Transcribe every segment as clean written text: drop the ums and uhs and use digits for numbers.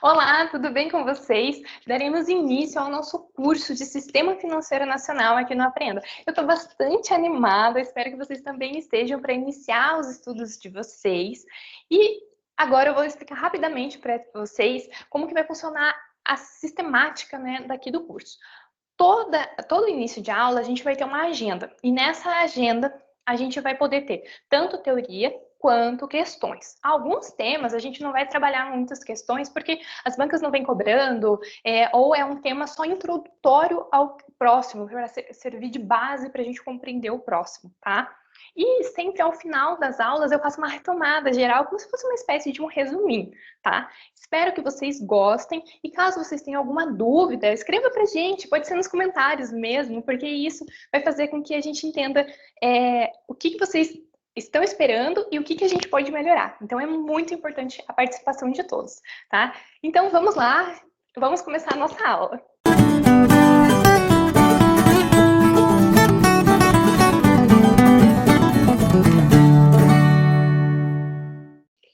Olá, tudo bem com vocês? Daremos início ao nosso curso de Sistema Financeiro Nacional aqui no Aprenda. Eu estou bastante animada, espero que vocês também estejam para iniciar os estudos de vocês. E agora eu vou explicar rapidamente para vocês como que vai funcionar a sistemática, né, daqui do curso. Todo início de aula a gente vai ter uma agenda, e nessa agenda a gente vai poder ter tanto teoria quanto questões. Alguns temas a gente não vai trabalhar muitas questões porque as bancas não vêm cobrando, ou é um tema só introdutório ao próximo, para servir de base para a gente compreender o próximo, tá? E sempre ao final das aulas eu faço uma retomada geral, como se fosse uma espécie de um resuminho, tá? Espero que vocês gostem e caso vocês tenham alguma dúvida, escreva pra gente, pode ser nos comentários mesmo, porque isso vai fazer com que a gente entenda o que vocês estão esperando e o que a gente pode melhorar. Então é muito importante a participação de todos, tá? Então vamos lá, vamos começar a nossa aula.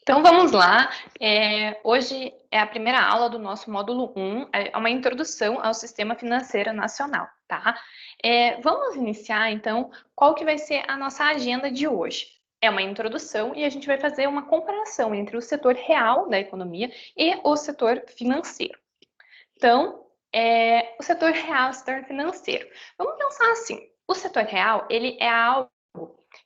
Então vamos lá, hoje é a primeira aula do nosso módulo 1, é uma introdução ao Sistema Financeiro Nacional, tá? Vamos iniciar então, qual que vai ser a nossa agenda de hoje? É uma introdução e a gente vai fazer uma comparação entre o setor real da economia e o setor financeiro. Então, o setor real, o setor financeiro. Vamos pensar assim, o setor real, ele é algo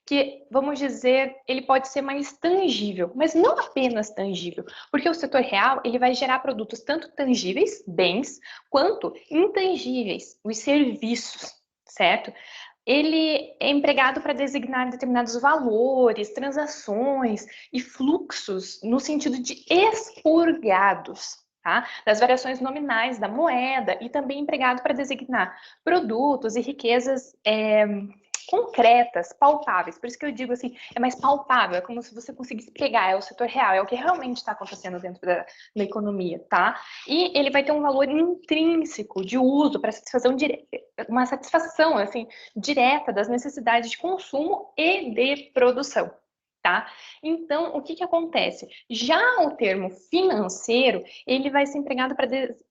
que, vamos dizer, ele pode ser mais tangível, mas não apenas tangível, porque o setor real, ele vai gerar produtos tanto tangíveis, bens, quanto intangíveis, os serviços, certo? Ele é empregado para designar determinados valores, transações e fluxos no sentido de expurgados, tá? Das variações nominais da moeda e também empregado para designar produtos e riquezas concretas, palpáveis. Por isso que eu digo assim, é mais palpável, é como se você conseguisse pegar, é o setor real, é o que realmente está acontecendo dentro da economia, tá? E ele vai ter um valor intrínseco de uso para satisfazer uma satisfação, assim, direta das necessidades de consumo e de produção. Tá? Então, o que acontece? Já o termo financeiro, ele vai ser empregado para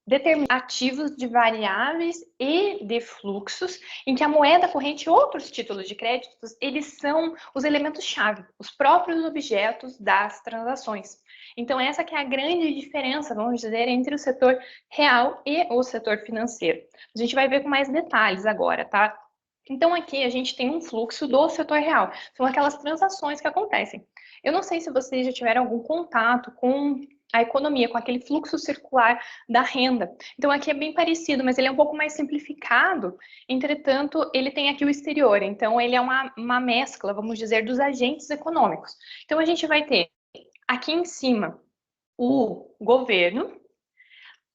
determinar ativos de variáveis e de fluxos, em que a moeda corrente e outros títulos de créditos, eles são os elementos-chave, os próprios objetos das transações. Então, essa que é a grande diferença, vamos dizer, entre o setor real e o setor financeiro. A gente vai ver com mais detalhes agora, tá? Então, aqui a gente tem um fluxo do setor real. São aquelas transações que acontecem. Eu não sei se vocês já tiveram algum contato com a economia, com aquele fluxo circular da renda. Então, aqui é bem parecido, mas ele é um pouco mais simplificado. Entretanto, ele tem aqui o exterior. Então, ele é uma mescla, vamos dizer, dos agentes econômicos. Então, a gente vai ter aqui em cima o governo,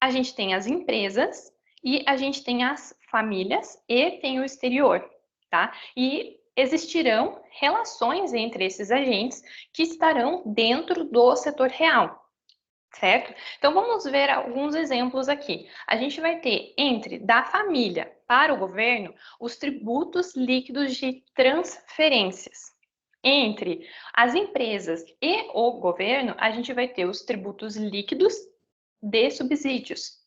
a gente tem as empresas e a gente tem as famílias e tem o exterior, tá? E existirão relações entre esses agentes que estarão dentro do setor real, certo? Então vamos ver alguns exemplos aqui. A gente vai ter entre da família para o governo os tributos líquidos de transferências. Entre as empresas e o governo, a gente vai ter os tributos líquidos de subsídios.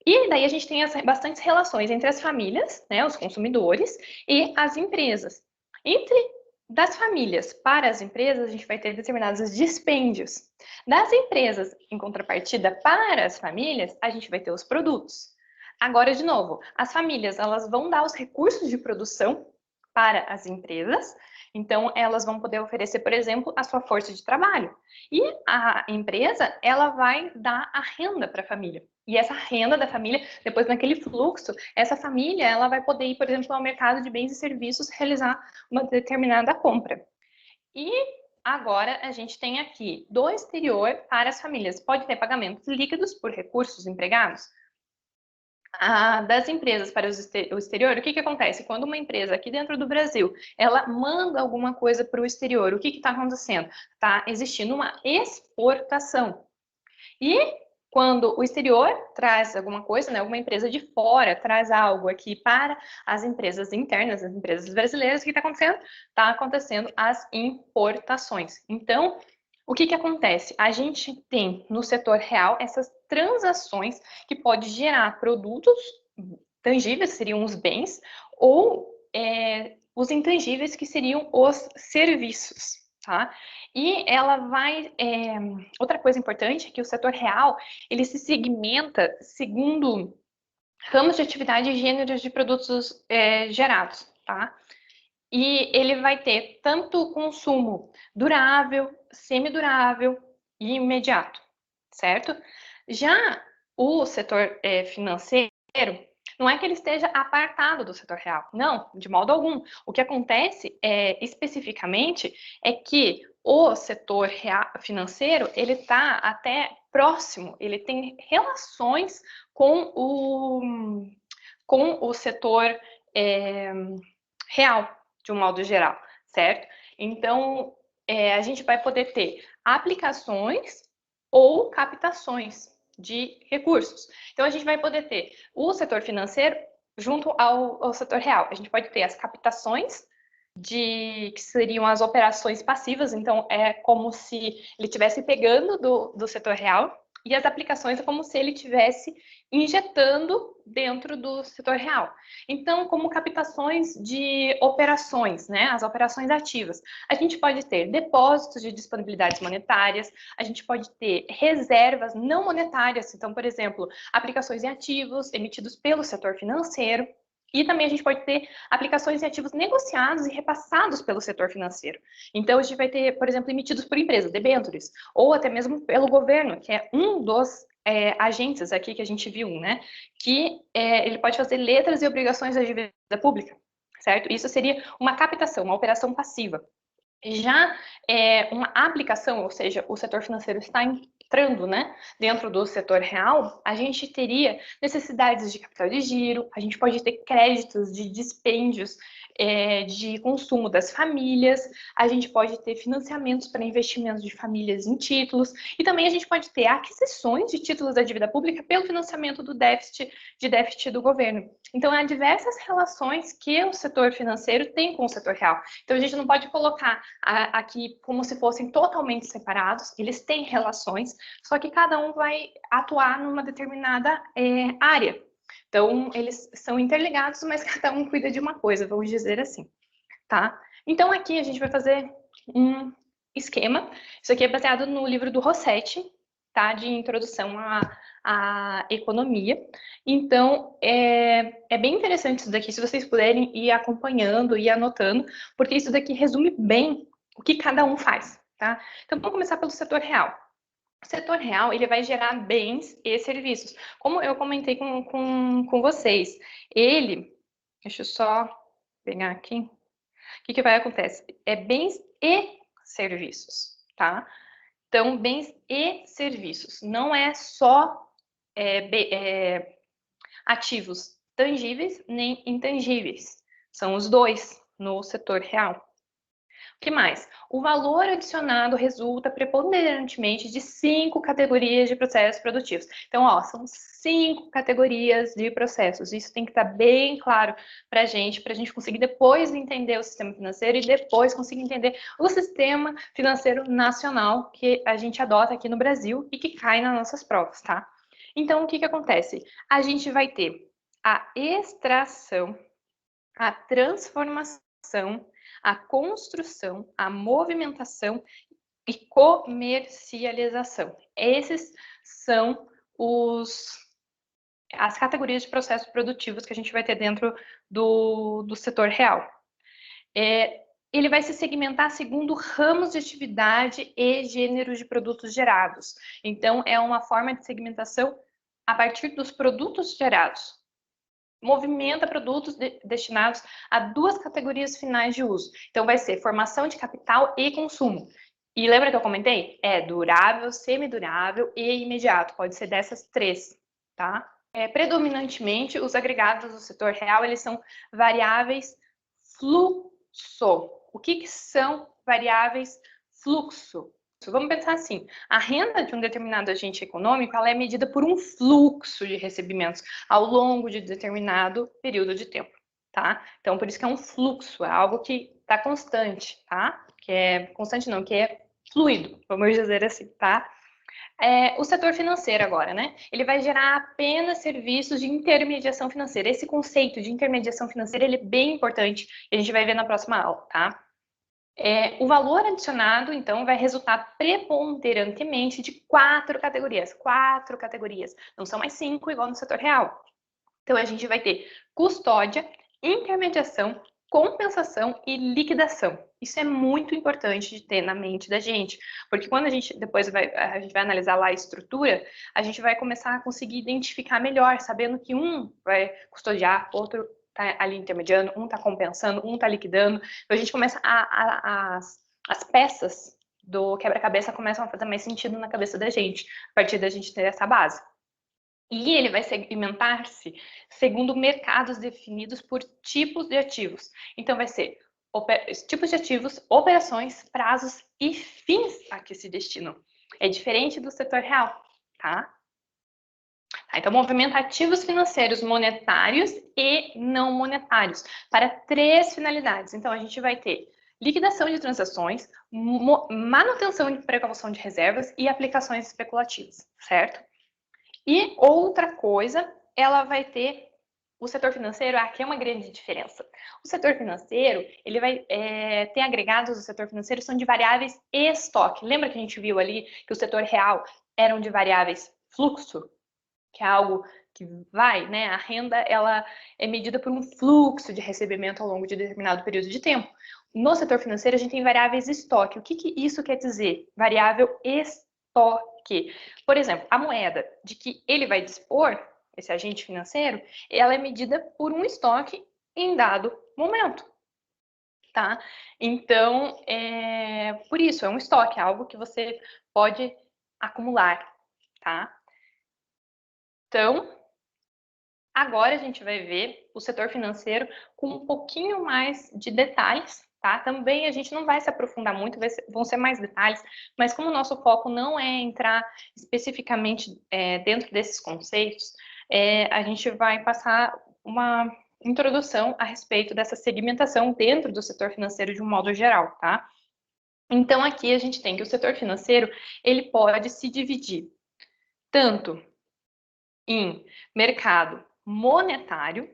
E daí a gente tem bastantes relações entre as famílias, né, os consumidores, e as empresas. Entre das famílias para as empresas, a gente vai ter determinados dispêndios. Das empresas, em contrapartida, para as famílias, a gente vai ter os produtos. Agora, de novo, as famílias, elas vão dar os recursos de produção para as empresas, então elas vão poder oferecer, por exemplo, a sua força de trabalho. E a empresa, ela vai dar a renda para a família. E essa renda da família, depois naquele fluxo, essa família, ela vai poder ir, por exemplo, ao mercado de bens e serviços, realizar uma determinada compra. E agora a gente tem aqui do exterior para as famílias. Pode ter pagamentos líquidos por recursos empregados? Das empresas para o exterior, o que acontece? Quando uma empresa aqui dentro do Brasil, ela manda alguma coisa para o exterior, o que está acontecendo? Está existindo uma exportação. E quando o exterior traz alguma coisa, né, alguma empresa de fora traz algo aqui para as empresas internas, as empresas brasileiras, o que está acontecendo? Está acontecendo as importações. Então, o que acontece? A gente tem no setor real essas transações que pode gerar produtos tangíveis, seriam os bens, ou os intangíveis, que seriam os serviços, tá? E ela vai... outra coisa importante é que o setor real, ele se segmenta segundo ramos de atividade e gêneros de produtos gerados, tá? E ele vai ter tanto consumo durável, semidurável e imediato, certo? Já o setor financeiro, não é que ele esteja apartado do setor real, não, de modo algum. O que acontece especificamente é que o setor financeiro, ele está até próximo, ele tem relações com o setor real, de um modo geral, certo? Então, a gente vai poder ter aplicações ou captações de recursos. Então, a gente vai poder ter o setor financeiro junto ao setor real. A gente pode ter as captações, que seriam as operações passivas, então é como se ele estivesse pegando do setor real, e as aplicações é como se ele estivesse injetando dentro do setor real. Então, como captações de operações, né, as operações ativas, a gente pode ter depósitos de disponibilidades monetárias, a gente pode ter reservas não monetárias, então, por exemplo, aplicações em ativos emitidos pelo setor financeiro, e também a gente pode ter aplicações em ativos negociados e repassados pelo setor financeiro. Então, a gente vai ter, por exemplo, emitidos por empresas, debêntures, ou até mesmo pelo governo, que é um dos agentes aqui que a gente viu, né? Que ele pode fazer letras e obrigações da dívida pública, certo? Isso seria uma captação, uma operação passiva. Já uma aplicação, ou seja, o setor financeiro está entrando, né, dentro do setor real, a gente teria necessidades de capital de giro, a gente pode ter créditos de dispêndios de consumo das famílias, a gente pode ter financiamentos para investimentos de famílias em títulos, e também a gente pode ter aquisições de títulos da dívida pública pelo financiamento do déficit do governo. Então, há diversas relações que o setor financeiro tem com o setor real. Então, a gente não pode colocar aqui como se fossem totalmente separados, eles têm relações, só que cada um vai atuar numa determinada área. Então, eles são interligados, mas cada um cuida de uma coisa, vamos dizer assim, tá? Então, aqui a gente vai fazer um esquema. Isso aqui é baseado no livro do Rossetti, tá? De introdução à economia. Então, é bem interessante isso daqui, se vocês puderem ir acompanhando e anotando, porque isso daqui resume bem o que cada um faz, tá? Então, vamos começar pelo setor real. O setor real, ele vai gerar bens e serviços. Como eu comentei com vocês, deixa eu só pegar aqui, o que vai acontecer? É bens e serviços, tá? Então, bens e serviços. Não é só ativos tangíveis nem intangíveis. São os dois no setor real. O que mais? O valor adicionado resulta preponderantemente de 5 categorias de processos produtivos. Então, ó, são 5 categorias de processos. Isso tem que estar bem claro para a gente conseguir depois entender o sistema financeiro e depois conseguir entender o sistema financeiro nacional que a gente adota aqui no Brasil e que cai nas nossas provas, tá? Então, o que acontece? A gente vai ter a extração, a transformação, a construção, a movimentação e comercialização. Esses são as categorias de processos produtivos que a gente vai ter dentro do setor real. Ele vai se segmentar segundo ramos de atividade e gêneros de produtos gerados. Então, é uma forma de segmentação a partir dos produtos gerados. Movimenta produtos destinados a 2 categorias finais de uso. Então, vai ser formação de capital e consumo. E lembra que eu comentei? É durável, semidurável e imediato. Pode ser dessas 3, tá? Predominantemente, os agregados do setor real, eles são variáveis fluxo. O que são variáveis fluxo? Vamos pensar assim, a renda de um determinado agente econômico, ela é medida por um fluxo de recebimentos ao longo de determinado período de tempo, tá? Então, por isso que é um fluxo, é algo que está constante, tá? Que é constante não, que é fluido, vamos dizer assim, tá? O setor financeiro agora, né? Ele vai gerar apenas serviços de intermediação financeira. Esse conceito de intermediação financeira, ele é bem importante e a gente vai ver na próxima aula, tá? O valor adicionado, então, vai resultar preponderantemente de quatro categorias. Quatro categorias. Não são mais 5, igual no setor real. Então, a gente vai ter custódia, intermediação, compensação e liquidação. Isso é muito importante de ter na mente da gente, porque quando a gente a gente vai analisar lá a estrutura, a gente vai começar a conseguir identificar melhor, sabendo que um vai custodiar, outro está ali intermediando, um está compensando, um está liquidando. Então, a gente começa as peças do quebra-cabeça começam a fazer mais sentido na cabeça da gente, a partir da gente ter essa base. E ele vai segmentar-se segundo mercados definidos por tipos de ativos. Então, vai ser tipos de ativos, operações, prazos e fins a que se destinam. É diferente do setor real, tá? Então, movimenta ativos financeiros monetários e não monetários para 3 finalidades. Então, a gente vai ter liquidação de transações, manutenção de precaução de reservas e aplicações especulativas, certo? E outra coisa, ela vai ter o setor financeiro, aqui é uma grande diferença. O setor financeiro, ele vai ter agregados do setor financeiro são de variáveis e estoque. Lembra que a gente viu ali que o setor real eram de variáveis fluxo, que é algo que vai, né? A renda, ela é medida por um fluxo de recebimento ao longo de determinado período de tempo. No setor financeiro, a gente tem variáveis estoque. O que isso quer dizer? Variável estoque. Por exemplo, a moeda de que ele vai dispor, esse agente financeiro, ela é medida por um estoque em dado momento, tá? Então, por isso, é um estoque, é algo que você pode acumular, tá? Então, agora a gente vai ver o setor financeiro com um pouquinho mais de detalhes, tá? Também a gente não vai se aprofundar muito, vão ser mais detalhes, mas como o nosso foco não é entrar especificamente dentro desses conceitos, a gente vai passar uma introdução a respeito dessa segmentação dentro do setor financeiro de um modo geral, tá? Então, aqui a gente tem que o setor financeiro, ele pode se dividir tanto em mercado monetário,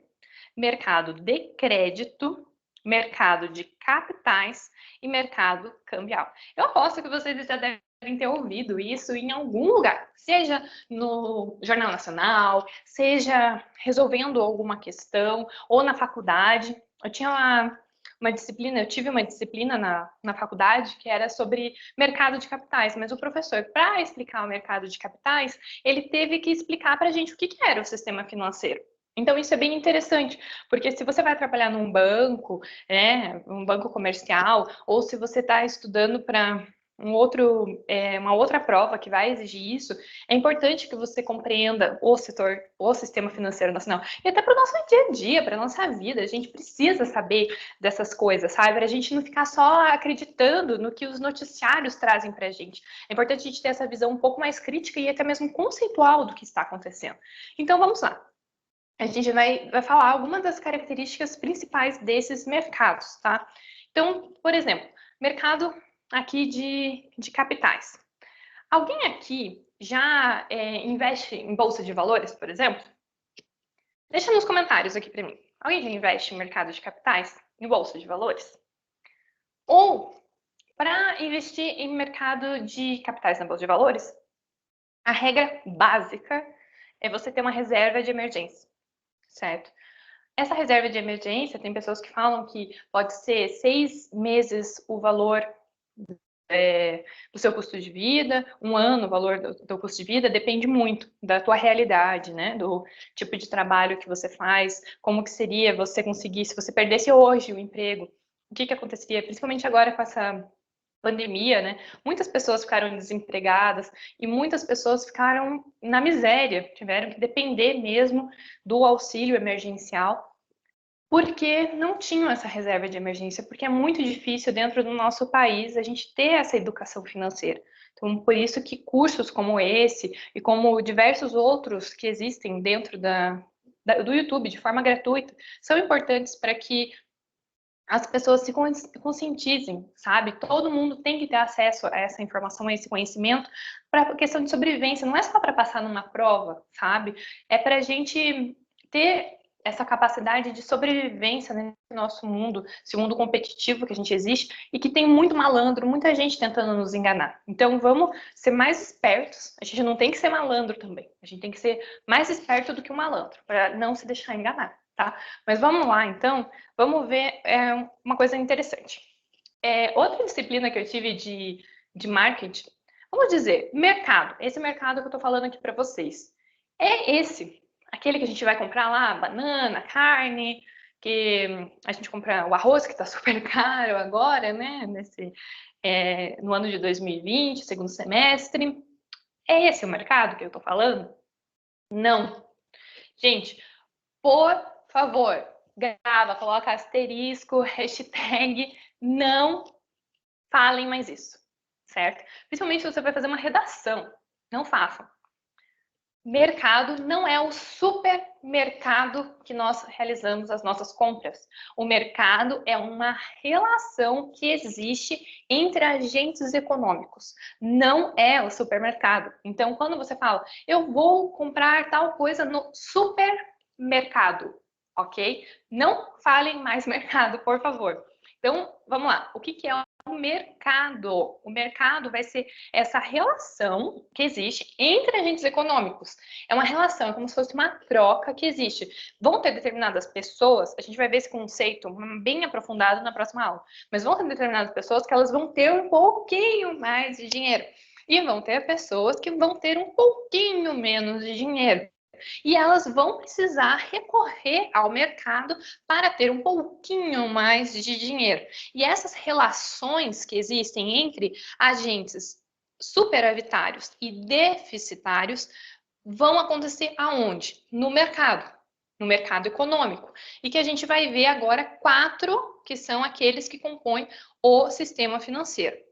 mercado de crédito, mercado de capitais e mercado cambial. Eu aposto que vocês já devem ter ouvido isso em algum lugar, seja no Jornal Nacional, seja resolvendo alguma questão, ou na faculdade. Eu tinha eu tive uma disciplina na faculdade que era sobre mercado de capitais, mas o professor, para explicar o mercado de capitais, ele teve que explicar para a gente o que era o sistema financeiro. Então, isso é bem interessante, porque se você vai trabalhar num banco, um banco comercial, ou se você está estudando para uma outra prova que vai exigir isso, é importante que você compreenda o sistema financeiro nacional. E até para o nosso dia a dia, para a nossa vida, a gente precisa saber dessas coisas, sabe? Para a gente não ficar só acreditando no que os noticiários trazem para a gente. É importante a gente ter essa visão um pouco mais crítica e até mesmo conceitual do que está acontecendo. Então, vamos lá. A gente vai falar algumas das características principais desses mercados, tá? Então, por exemplo, mercado aqui de capitais. Alguém aqui já investe em bolsa de valores, por exemplo? Deixa nos comentários aqui para mim. Alguém já investe em mercado de capitais, em bolsa de valores? Ou, para investir em mercado de capitais na bolsa de valores, a regra básica é você ter uma reserva de emergência, certo? Essa reserva de emergência, tem pessoas que falam que pode ser 6 meses o valor do seu custo de vida, 1 ano o valor do teu custo de vida, depende muito da tua realidade, né? Do tipo de trabalho que você faz, como que seria você conseguir, se você perdesse hoje o emprego, o que aconteceria, principalmente agora com essa pandemia, né? Muitas pessoas ficaram desempregadas e muitas pessoas ficaram na miséria, tiveram que depender mesmo do auxílio emergencial porque não tinham essa reserva de emergência, porque é muito difícil dentro do nosso país a gente ter essa educação financeira. Então, por isso que cursos como esse e como diversos outros que existem dentro do YouTube de forma gratuita são importantes para que as pessoas se conscientizem, sabe? Todo mundo tem que ter acesso a essa informação, a esse conhecimento, para questão de sobrevivência. Não é só para passar numa prova, sabe? É para a gente ter essa capacidade de sobrevivência nesse nosso mundo, esse mundo competitivo que a gente existe e que tem muito malandro, muita gente tentando nos enganar. Então, vamos ser mais espertos. A gente não tem que ser malandro também. A gente tem que ser mais esperto do que um malandro, para não se deixar enganar, tá? Mas vamos lá, então. Vamos ver uma coisa interessante. Outra disciplina que eu tive de marketing, vamos dizer, mercado. Esse mercado que eu estou falando aqui para vocês. É esse, aquele que a gente vai comprar lá, banana, carne, que a gente compra o arroz, que está super caro agora, né? No ano de 2020, segundo semestre. É esse o mercado que eu estou falando? Não. Gente, por favor, grava, coloca asterisco, hashtag, não falem mais isso, certo? Principalmente se você vai fazer uma redação, não façam. Mercado não é o supermercado que nós realizamos as nossas compras. O mercado é uma relação que existe entre agentes econômicos. Não é o supermercado. Então, quando você fala, eu vou comprar tal coisa no supermercado, ok? Não falem mais mercado, por favor. Então, vamos lá. O que é o mercado? O mercado vai ser essa relação que existe entre agentes econômicos. É uma relação, é como se fosse uma troca que existe. Vão ter determinadas pessoas, a gente vai ver esse conceito bem aprofundado na próxima aula, mas vão ter determinadas pessoas que elas vão ter um pouquinho mais de dinheiro. E vão ter pessoas que vão ter um pouquinho menos de dinheiro. E elas vão precisar recorrer ao mercado para ter um pouquinho mais de dinheiro. E essas relações que existem entre agentes superavitários e deficitários vão acontecer aonde? No mercado econômico. E que a gente vai ver agora 4 que são aqueles que compõem o sistema financeiro.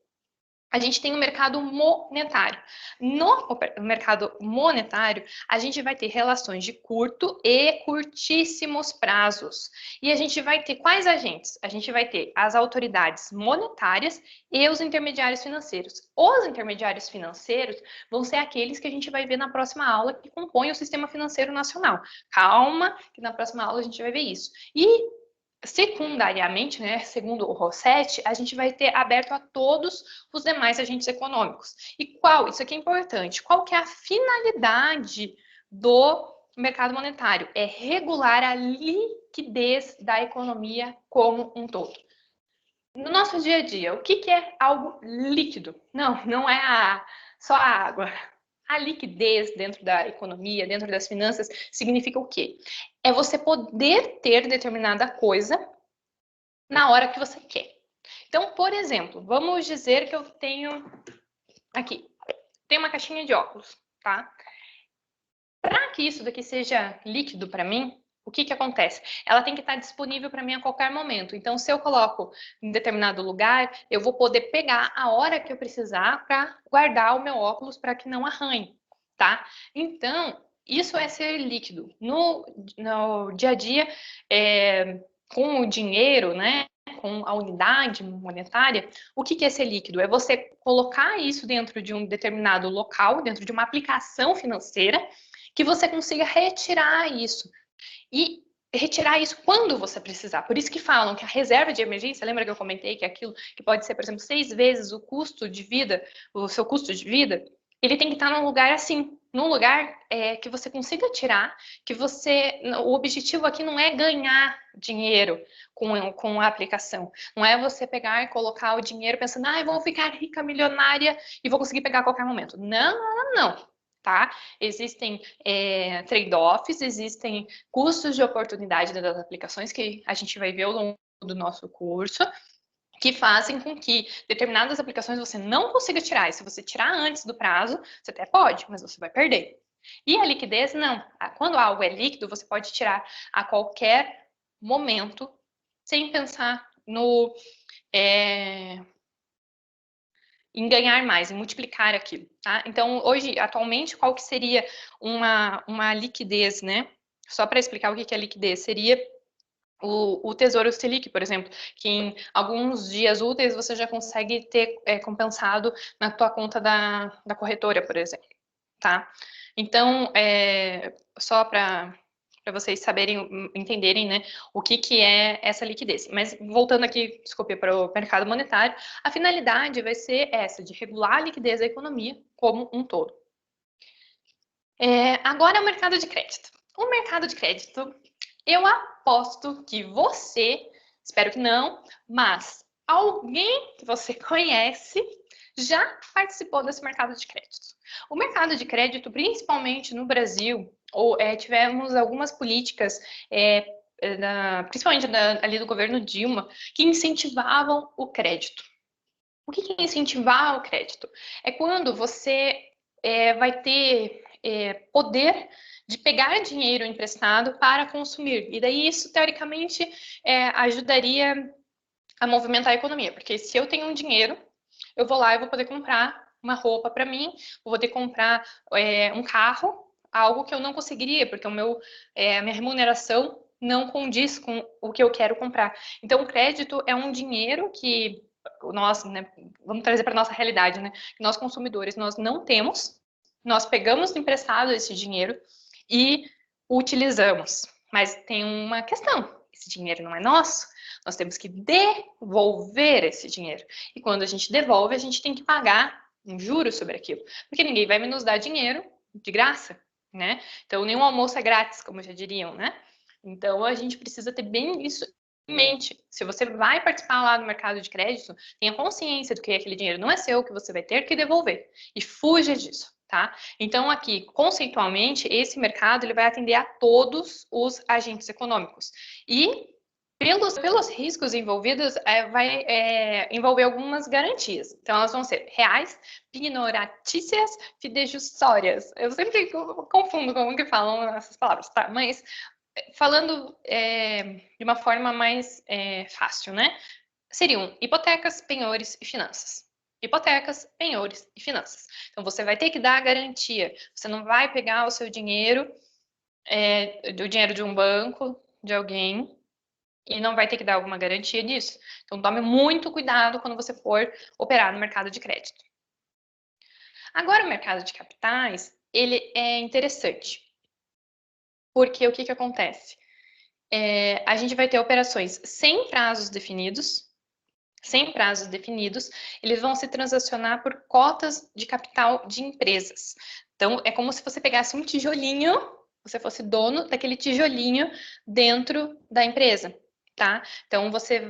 A gente tem o mercado monetário. No mercado monetário, a gente vai ter relações de curto e curtíssimos prazos. E a gente vai ter quais agentes? A gente vai ter as autoridades monetárias e os intermediários financeiros. Os intermediários financeiros vão ser aqueles que a gente vai ver na próxima aula que compõem o sistema financeiro nacional. Calma, que na próxima aula a gente vai ver isso. E secundariamente, né, segundo o Rossetti, a gente vai ter aberto a todos os demais agentes econômicos. E isso aqui é importante, qual que é a finalidade do mercado monetário? É regular a liquidez da economia como um todo. No nosso dia a dia, o que é algo líquido? Não é só a água. A liquidez dentro da economia, dentro das finanças, significa o quê? É você poder ter determinada coisa na hora que você quer. Então, por exemplo, vamos dizer que eu tenho aqui, tem uma caixinha de óculos, tá? Para que isso daqui seja líquido para mim, o que acontece? Ela tem que estar disponível para mim a qualquer momento. Então, se eu coloco em determinado lugar, eu vou poder pegar a hora que eu precisar para guardar o meu óculos para que não arranhe, tá? Então, isso é ser líquido. No dia a dia, com o dinheiro, né? Com a unidade monetária, o que é ser líquido? É você colocar isso dentro de um determinado local, dentro de uma aplicação financeira, que você consiga retirar isso. E retirar isso quando você precisar. Por isso que falam que a reserva de emergência, lembra que eu comentei que é aquilo que pode ser, por exemplo, 6 vezes o custo de vida, o seu custo de vida, ele tem que estar num lugar assim, num lugar que você consiga tirar, o objetivo aqui não é ganhar dinheiro com a aplicação, não é você pegar e colocar o dinheiro pensando, vou ficar rica, milionária e vou conseguir pegar a qualquer momento. Não. Tá? Existem trade-offs, existem custos de oportunidade das aplicações que a gente vai ver ao longo do nosso curso, que fazem com que determinadas aplicações você não consiga tirar. E se você tirar antes do prazo, você até pode, mas você vai perder. E a liquidez, não. Quando algo é líquido, você pode tirar a qualquer momento, sem pensar em ganhar mais, em multiplicar aquilo, tá? Então, hoje, atualmente, qual que seria uma liquidez, né? Só para explicar o que é liquidez, seria o Tesouro Selic, por exemplo, que em alguns dias úteis você já consegue ter compensado na tua conta da corretora, por exemplo, tá? Então, só para vocês saberem, entenderem, né, o que é essa liquidez. Mas voltando aqui, desculpe, para o mercado monetário, a finalidade vai ser essa, de regular a liquidez da economia como um todo. Agora, o mercado de crédito. O mercado de crédito, eu aposto que você, espero que não, mas alguém que você conhece já participou desse mercado de crédito. O mercado de crédito, principalmente no Brasil, tivemos algumas políticas, principalmente ali do governo Dilma, que incentivavam o crédito. O que é incentivar o crédito? É quando você vai ter poder de pegar dinheiro emprestado para consumir. E daí isso, teoricamente, ajudaria a movimentar a economia. Porque se eu tenho um dinheiro, eu vou lá e vou poder comprar uma roupa para mim, vou poder comprar um carro, algo que eu não conseguiria, porque a minha remuneração não condiz com o que eu quero comprar. Então, o crédito é um dinheiro que nós, né, vamos trazer para nossa realidade, né? Nós consumidores, nós não temos, nós pegamos emprestado esse dinheiro e utilizamos. Mas tem uma questão: esse dinheiro não é nosso, nós temos que devolver esse dinheiro. E quando a gente devolve, a gente tem que pagar um juro sobre aquilo, porque ninguém vai nos dar dinheiro de graça, né? Então, nenhum almoço é grátis, como já diriam, né? Então, a gente precisa ter bem isso em mente. Se você vai participar lá do mercado de crédito, tenha consciência do que aquele dinheiro não é seu, que você vai ter que devolver. E fuja disso, tá? Então, aqui, conceitualmente, esse mercado ele vai atender a todos os agentes econômicos. E pelos riscos envolvidos, vai envolver algumas garantias. Então, elas vão ser reais, pignoratícias, fidejussórias. Eu sempre confundo como que falam essas palavras, tá? Mas falando de uma forma mais fácil, né? Seriam hipotecas, penhores e finanças. Hipotecas, penhores e finanças. Então, você vai ter que dar a garantia. Você não vai pegar o seu dinheiro, do dinheiro de um banco, de alguém, e não vai ter que dar alguma garantia disso. Então, tome muito cuidado quando você for operar no mercado de crédito. Agora, o mercado de capitais, ele é interessante. Porque o que acontece? A gente vai ter operações sem prazos definidos, eles vão se transacionar por cotas de capital de empresas. Então, é como se você pegasse um tijolinho, você fosse dono daquele tijolinho dentro da empresa, tá? Então, você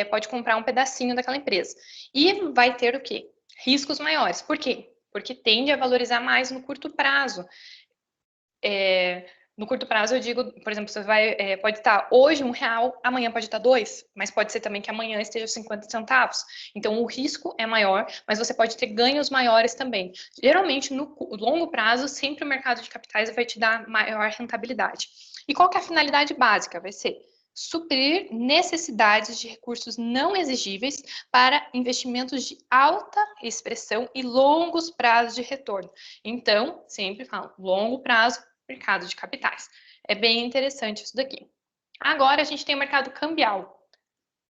pode comprar um pedacinho daquela empresa. E vai ter o quê? Riscos maiores. Por quê? Porque tende a valorizar mais no curto prazo. No curto prazo, eu digo, por exemplo, você pode estar hoje R$ 1, amanhã pode estar 2, mas pode ser também que amanhã esteja 50 centavos. Então, o risco é maior, mas você pode ter ganhos maiores também. Geralmente, no longo prazo, sempre o mercado de capitais vai te dar maior rentabilidade. E qual que é a finalidade básica? Vai ser suprir necessidades de recursos não exigíveis para investimentos de alta expressão e longos prazos de retorno. Então, sempre falo, longo prazo, mercado de capitais. É bem interessante isso daqui. Agora a gente tem o mercado cambial.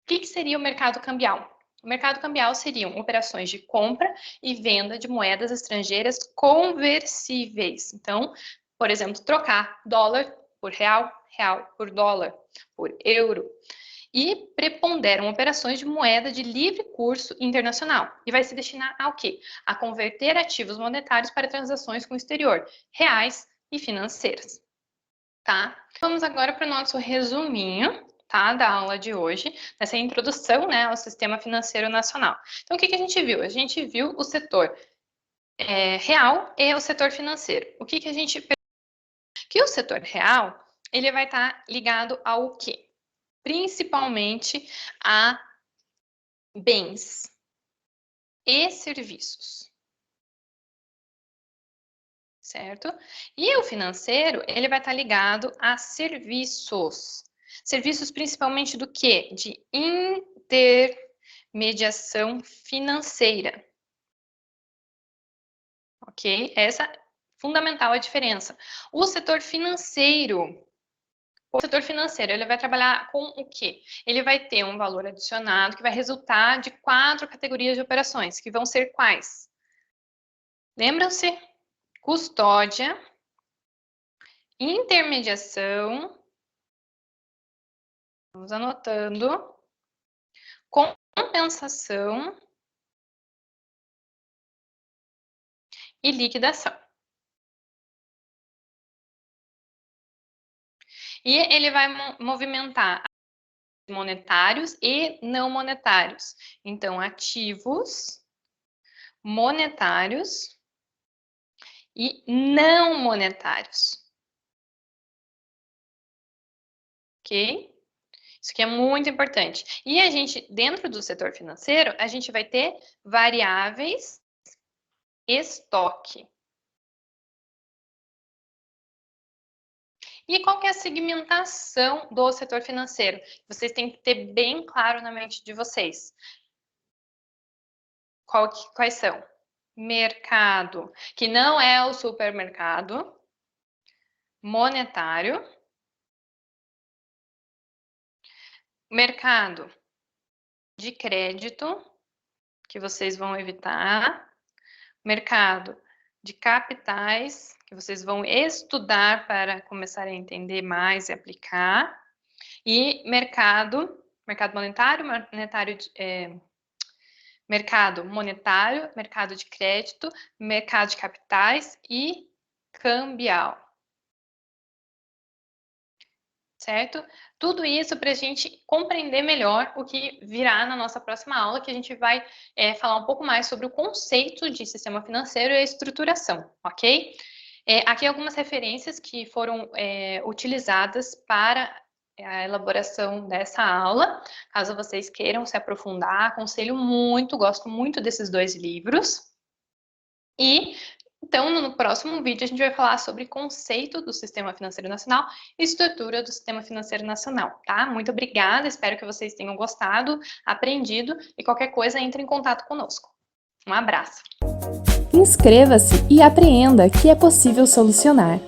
O que seria o mercado cambial? O mercado cambial seriam operações de compra e venda de moedas estrangeiras conversíveis. Então, por exemplo, trocar dólar por real, real por dólar, por euro. E preponderam operações de moeda de livre curso internacional. E vai se destinar ao quê? A converter ativos monetários para transações com o exterior, reais e financeiras. Tá? Vamos agora para o nosso resuminho, tá, da aula de hoje, nessa introdução, né, ao sistema financeiro nacional. Então, o que a gente viu? A gente viu o setor real e o setor financeiro. O que a gente que o setor real, ele vai estar ligado ao quê? Principalmente a bens e serviços, certo? E o financeiro, ele vai estar ligado a serviços. Serviços principalmente do quê? De intermediação financeira. Ok? Essa é fundamental a diferença. O setor financeiro, O setor financeiro, ele vai trabalhar com o quê? Ele vai ter um valor adicionado que vai resultar de 4 categorias de operações, que vão ser quais? Lembram-se? Custódia, intermediação, vamos anotando, compensação e liquidação. E ele vai movimentar monetários e não monetários. Então, ativos, monetários e não monetários. Ok? Isso aqui é muito importante. E a gente, dentro do setor financeiro, a gente vai ter variáveis, estoque. E qual que é a segmentação do setor financeiro? Vocês têm que ter bem claro na mente de vocês. Quais são? Mercado, que não é o supermercado. Monetário. Mercado de crédito, que vocês vão evitar. Mercado de capitais, que vocês vão estudar para começar a entender mais e aplicar. E mercado monetário, mercado de crédito, mercado de capitais e cambial. Certo? Tudo isso para a gente compreender melhor o que virá na nossa próxima aula, que a gente vai falar um pouco mais sobre o conceito de sistema financeiro e a estruturação, ok? Aqui algumas referências que foram utilizadas para a elaboração dessa aula. Caso vocês queiram se aprofundar, aconselho muito, gosto muito desses 2 livros. E então, no próximo vídeo, a gente vai falar sobre conceito do Sistema Financeiro Nacional e estrutura do Sistema Financeiro Nacional, tá? Muito obrigada, espero que vocês tenham gostado, aprendido e qualquer coisa, entre em contato conosco. Um abraço! Inscreva-se e apreenda que é possível solucionar.